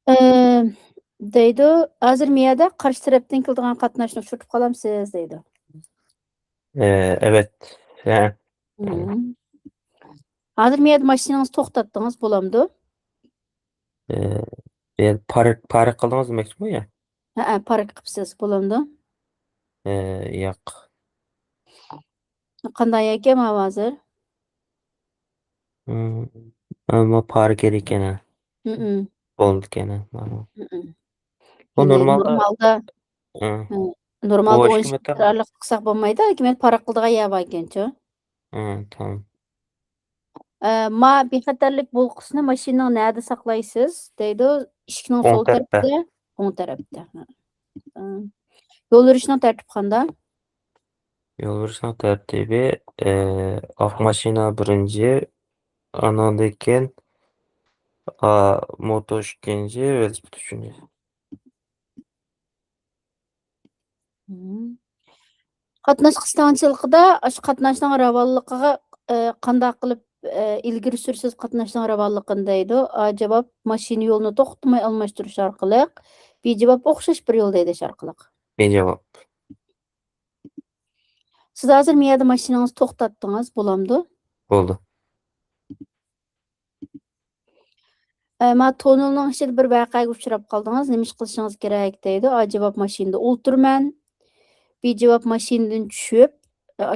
Eee, deydi, "Hazır miyada qarşı tarapdan keladigan qatnaşni uçurtib qalamsiz" deydi. Evet. Yani, Hımm. Hazır miyada mashinanızı to'xtatdingiz, bo'lamdi? eee, park qildingiz demoqchimi ya? Ha, park qilibsiz, bo'lamdi. Yo'q. Qanday ekan mana hozir? Ammo park kerak ekan. Mhm, Bo'ldi ekan. Mana. mhm. Bu Endi normalda normalda ıı, normalda 12 10 metr. metrlik qilsak bo'lmaydi, lekin men park qiladigan yer bor ekanchu. Tamam. Ma bexatarlik bo'lqisini mashinaning nayerda saqlaysiz? deydi. Eshikning O'ng so'l tarafda. tarafida, o'ng tarafda. Imm, yo'l yurishning tartibi qanday? Yo'l yurishning tartibi, oq mashina birinchi, andan keyin, moto ikkinchi, velosiped uchinchi. Mhm. Qatnash qisqanchiligida, shu qatnashning ravonligiga, qanday qilib, ilgari sursiz qatnashning ravonligini deydi. A javob: mashina yo'lni to'xtatmay almashtirish orqaliq. B javob: o'xshash bir yo'lda haydash orqaliq. Bejavob. Siz hozir bu yerda mashinangizni to'xtatdingiz, bo'lamdi? Bo'ldi. Mana tonelning ichida bir voqeaga uchrab qoldingiz. Nima ish qilishingiz kerak deydi. A javob: mashinada o'tirman. B javob: mashinadan tushib,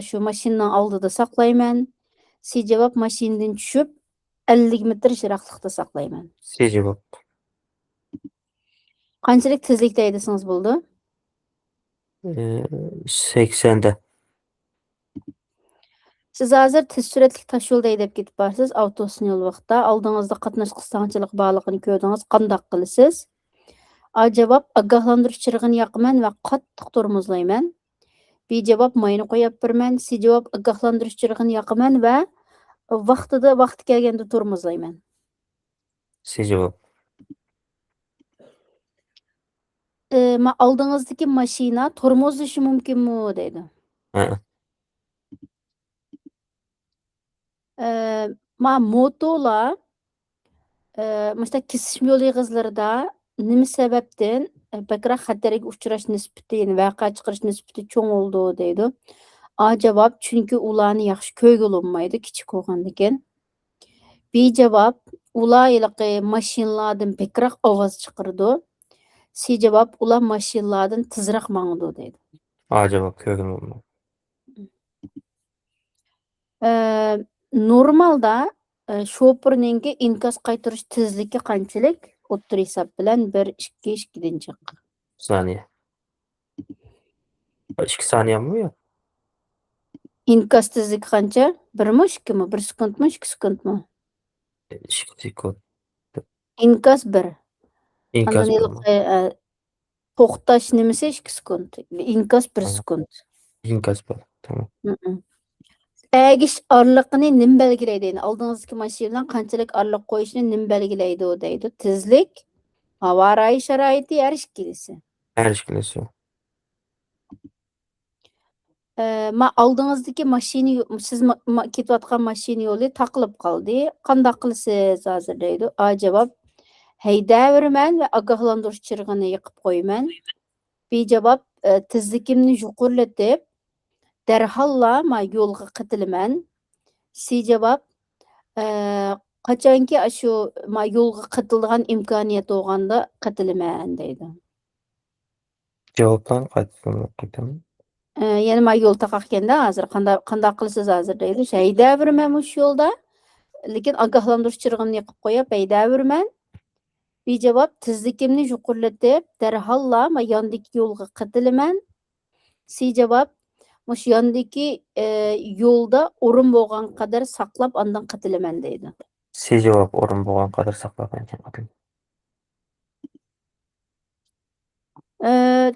shu mashinaning oldida saqlayman. C javob: mashinadan tushib 50 metr yiroqlikda saqlayman. C javob. Qanchalik tezlikda haydasangiz bo'ldi? 80'da. Siz hozir tez suratli tosh yo'lda haydab ketib borsiz, avtosin yo'l vaqtida oldingizda qatnash qisqanchilik borligini ko'rdingiz, qandaq qilasiz? A javob: ogohlantirish chirig'ini yoqaman va qattiq tormozlayman. B javob: mayni qo'yib beraman. C javob: ogohlantirish chirig'ini yoqaman va vaqti kelganda tormozlayman. C javob. Oldingizdagi mashina tormozlashi mumkinmi deydi. Ha, Motolar mana kesishma yo'l egizlarida nima sababdan bakra xatarga uchrash nisbati, ya'ni vaqa chiqarish nisbati cho'ng bo'ldi deydi. A javob: chunki ularni yaxshi ko'rg'ilmaydi kichik bo'lgandan. B javob: ular iliqi mashinalardan bekroq ovoz chiqardi. C javob: ular mashinalardan tezroq mangdi deydi. A javob. Ko'rdim bunu. Normalda, shoferninki inkos qaytarish tezligi qanchalik? O'ttir hisob bilan 1, 2, 2 chiq. Saniye. 2 saniye mi ya? Inkos tezligi qancha? 1mi, 2mi? 1 sekundmi, 2 sekundmi? 2 sekund. Inkos 1. Andan İnkaz bulma. iliqi, to'xtash nimasi 2 sekund. Inkos 1 Tamam. sekund. İnkaz bul. Tamam. Əgish orliqini nima belgilaydi? Yani oldingizdagi mashinadan qanchalik orliq qo'yishni nima belgilaydi deydi. Tezlik, havo sharoiti, har ikkisi. Her işkilesi. Oldingizdagi mashina siz ketayotgan mashina yo'li taqilib qoldi. Qanday qilasiz hozir deydi. A javob: haydaveraman va ogohlantirish chirig'ini yoqib qo'yaman. B javob: tezligimni yuqorilatib, darholla yo'lga qatiliman. C javob: qachonki shu yo'lga qatiladigan imkoniyat bo'lganda qatiliman deydi. Cevaptan kaçtım. Yana yo'l taqaqganda hozir qanday qilasiz hozir deydi. Haydaveraman shu yo'lda, lekin ogohlantirish chirig'ini yoqib qo'yib haydaveraman. B javob: tezligimni yuqorilatib, darholla yondagi yo'lga qatiliman. C javob: mush yondagi yo'lda o'rin bo'lgan qadar saqlab, ondan qatiliman deydi. C cevap orun boğan kadar saklagan.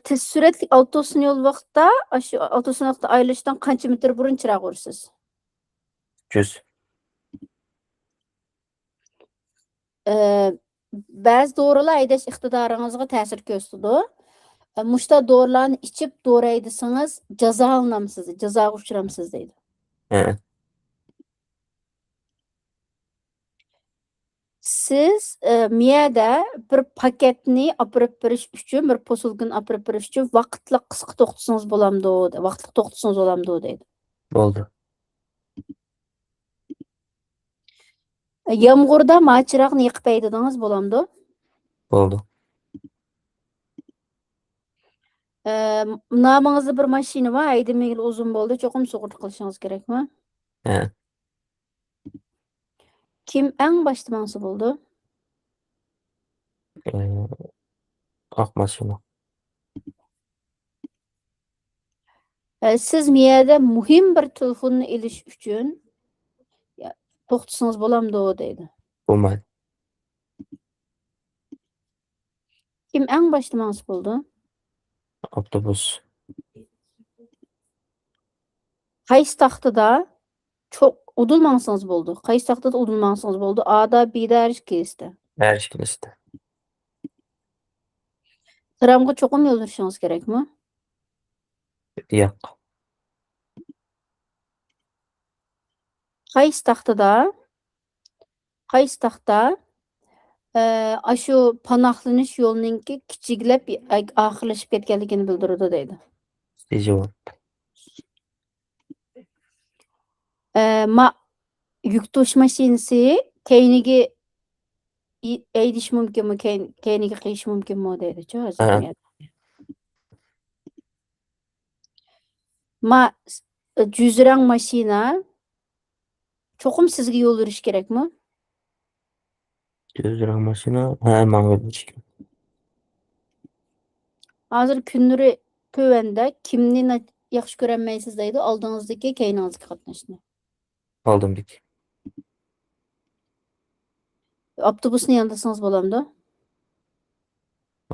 Tez suratli avtosin yo'l vaqtida, shu avtosin vaqtida ayrılishdan qancha metr burun chiroq ursiz? 100. Ba'zi dorilar haydash iqtidoringizga ta'sir ko'rsatadi. Mushta dorilarni ichib dori desangiz jazoga uchramsiz deydi. siz miyada bir paketni apirib berish uchun, bir posilkani apirib berish uchun vaqtli qisqa to'xtasangiz bo'lamdi, vaqtli to'xtasangiz bo'lamdi deydi. Bo'ldi. Yomg'irda machiraqni yiqib haydadingiz bo'lamdi. Bo'ldi. Namingizda bir mashina bor, haydamaygili uzun bo'ldi, cho'qim sug'urta qilishingiz kerakmi? He. Kim eng boshda mansi bo'ldi? Oq mashina. Siz miyada muhim bir telefonni elish uchun to'xtasangiz bo'lamdi deydi. Bo'lmaydi. Kim eng boshda mansi bo'ldi? Avtobus. Qaysi taxtada çok udulmansanız bo'ldi. Qaysi taxtada udulmansanız bo'ldi? A'da, B'da, har ikkisida. Her ikkilisida. Tramga cho'qim yo'l yurishingiz kerakmi? Yo'q. Qaysi taxta shu panohlanish yo'lininki kichiklab oxirlashib ketganligini bildiradi deydi. C javob. Yuk tashish mashinasi keyniga aydish mumkinmi, keyniga qiyish mumkinmi deydi-chi hozir. Juzrang mashina cho'qim sizga yo'l yurish kerakmi? Juzrang mashina. Ha, menga yurish kerak. Hozir kunlari tövanda kimni yaxshi ko'rmaysiz deydi, oldingizdagi keyningizga qatnashni. Oldimdagi. Avtobusni yandasangiz bo'lamdi?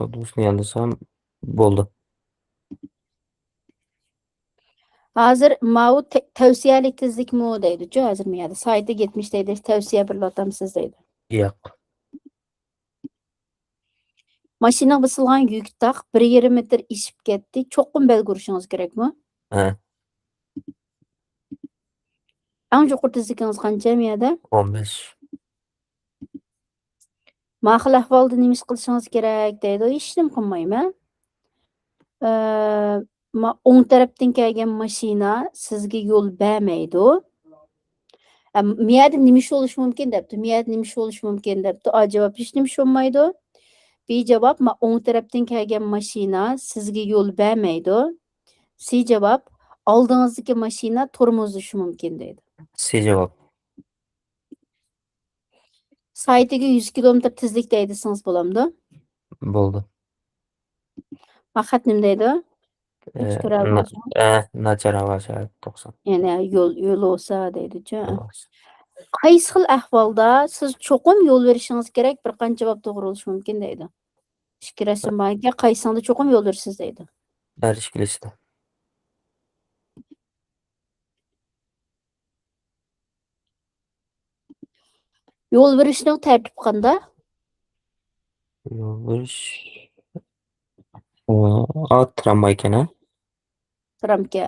Avtobusni yandasam bo'ldi. Hozir mau tavsiyalik tezlikmi deydi-chi, hozir miyada sayti 70 deydi, tavsiya birlatamsiz deydi. Yo'q. Mashina bisilgan yuk taq 1,5 metr ishib ketdi. Cho'qim belgi urishingiz kerakmi? Ha, Eng yuqori tezligingiz qancha miyada? 15. Ma'qul ahvolda nima ish qilishingiz kerak deydi. Hech nima qilmayman. O'ng tarafdan kelgan mashina sizga yo'l bermaydi. Miyada nima ish bo'lishi mumkin debdi. Miyada nima ish bo'lishi mumkin debdi. A javob hech nima ish bo'lmaydi. B javob o'ng tarafdan kelgan mashina sizga yo'l bermaydi. C javob oldingizdagi mashina tormozishi mumkin deydi. C javob. Saytiga 100 kilometr tezlikda haydasangiz bo'lamdi. Bo'ldi. Faqat nima deydi? Nachar havo sharoiti 90. Ya'ni yo'l olsa deydi-chi. Qaysi xil ahvolda siz cho'qim yo'l verishingiz kerak, bir qancha javob to'g'ri bo'lishi mumkin deydi. Ikki rasm borga qaysisida cho'qim yo'l verasiz deydi. Har ikkilisida. Yo'l verishning tartibi qanday? Yo'l verish. Tramvay ekan-a? Tramga.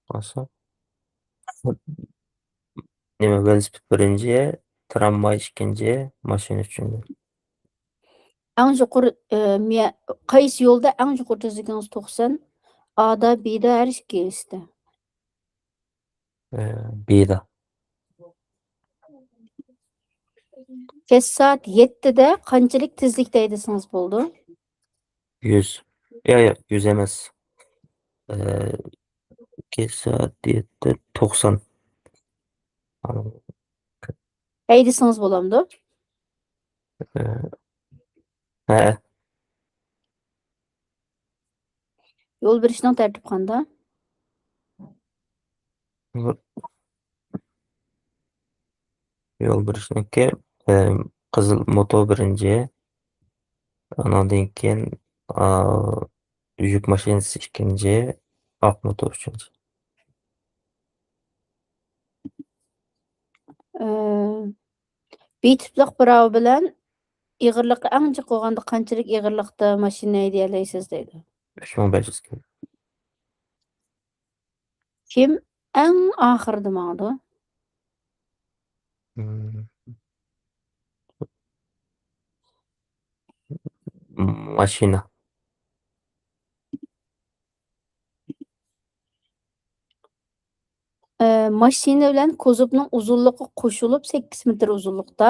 Qolsa. Nima velosiped birinchi, tramvay ikkinchi, mashina uchinchi. Eng yuqori qaysi yo'lda eng yuqori tezligingiz 90? A'da, B'da, har ikkisida. B'da. Kech soat 7da qanchalik tezlikda haydasangiz bo'ldi? 100. Yo'q, 100 emas. Kech soat 7 90. Haydasangiz bo'lamdi? Ha, Yo'l berishning tartibi qanday? yo'l berishniki qizil motor birinchi, andan keyin yuk mashinasi ikkinchi, oq motor uchinchi. Betipliq birov bilan ig'irliqqa ancha qo'yganda qanchalik ig'irliqda mashina hayday olasiz deydi. 3500 km. Kim eng oxirida mangdi? Hmm, Mashina. Mashina bilan kozupning uzunluğu qo'shilib 8 metr uzunlikda.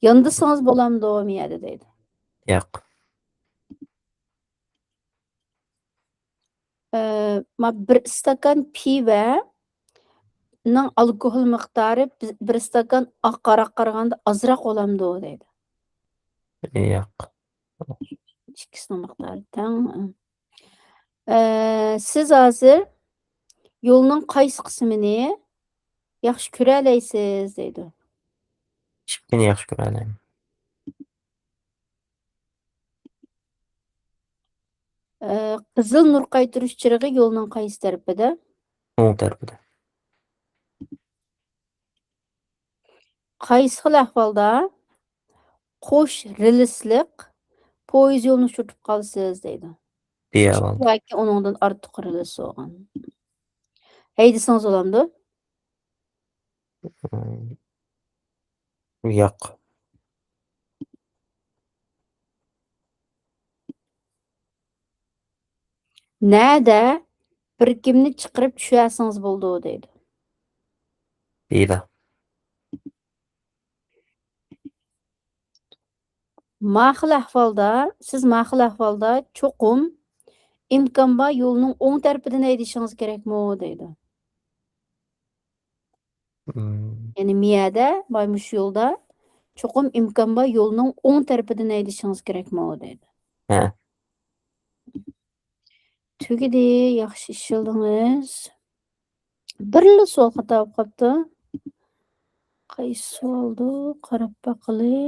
Yondisangiz bo'lamdi miyadi deydi. Yo'q. Bir stakan piva ning alkohol miqdori bir stakan oq aroqqa qaraganda ozroq bo'lamdi deydi. Yo'q. Ikkisining miqdori teng. Siz hozir yo'lning qaysi qismini yaxshi ko'ra olasiz deydi. Kichikni yaxshi ko'raman. Qizil nur qaytirish chirig'i yo'lning qaysi tarafida? O'ng tarafida. Qaysi xil ahvolda qo'sh relsliq poyezd yo'lini cho'kib qolsiz deydi. Beavalda. Yoki uningdan ortiq rels bo'lgan. Haydasangiz bo'lamdi? Hmm, Yo'q. Nada bir kimni chiqarib tushasangiz bo'ldi deydi. Beda. Siz ma'qul ahvolda cho'qim imkon bor yo'lning o'ng tarafidan haydashingiz kerakmi deydi. Hmm, Ya'ni miyada baymush yo'lda cho'qim imkon bor yo'lning o'ng tarafidan haydashingiz kerakmi deydi. Ha. Tugidi, yaxshi ishladingiz. Birla savol xato bo'lib qolibdi. Qaysi savoldi? Qarab baqili.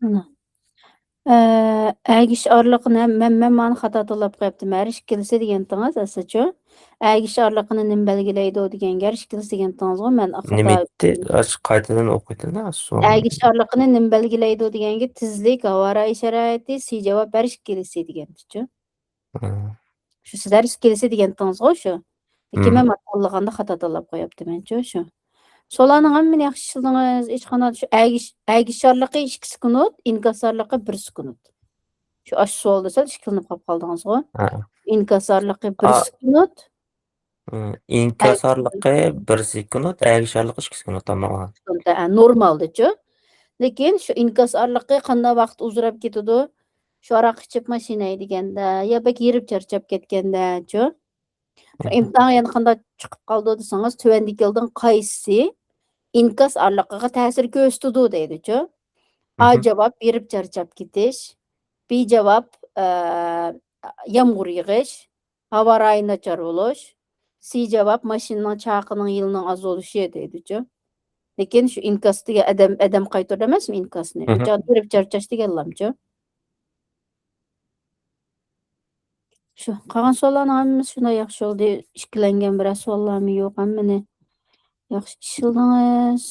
Mana. Әгіш арлықыны мен маны хата талап қойыпты. Әріш келсе деген тыңыз, әсәчі. Әгіш арлықыны нем бәлгілейді деген әріш келсе деген тыңыз ғой, мен Nima хата. etdi? Qaytadan o'qiydi-da, Әгіш арлықыны нем бәлгілейді дегенге тізлік, авара işareti, si cevap әріш kelse деген түші. Şu siz әріш келсе деген тыңыз ғой, şu. Lekin men matallığında xata talab qo'yapti mencha şu. Solarning hammani yaxshi ishladingiz. Hech qanday shu әгішарлықы 2 sekund, inkasarlықы 1 sekund. Şu aş solda sal ishkilinib qolib qoldingiz go. Ha. İnkasarlықы 1 sekund. Inkasarligi 1 sekund, әгішарлigi 2 sekund tamam. Normalda-chu. Lekin shu inkasarlықы qanday vaqt uzrab ketadi? Shu aroq ichib mashina haydaganda, yo bak yerib charchab ketganda-chu. İmtihon yana qanday chiqib qoldi desangiz, tuvandikildan qaysi inkas arliqiga ta'sir ko'rsatadi deydi-chu. A javob yerib charchab ketish. B javob yomg'ir yig'ish, havo rayi nachar bo'lish. C javob mashinaning chaqining yilining oz bo'lishi deydi-chu. Lekin shu inkasdagi adam qaytardi emasmi inkasni? Yerib charchash deganlamchi. Shu qolgan savollarning hammasi shunday yaxshi oldi. Ishkilangan bir savollarmi yo'q, hammani yaxshi ishladingiz.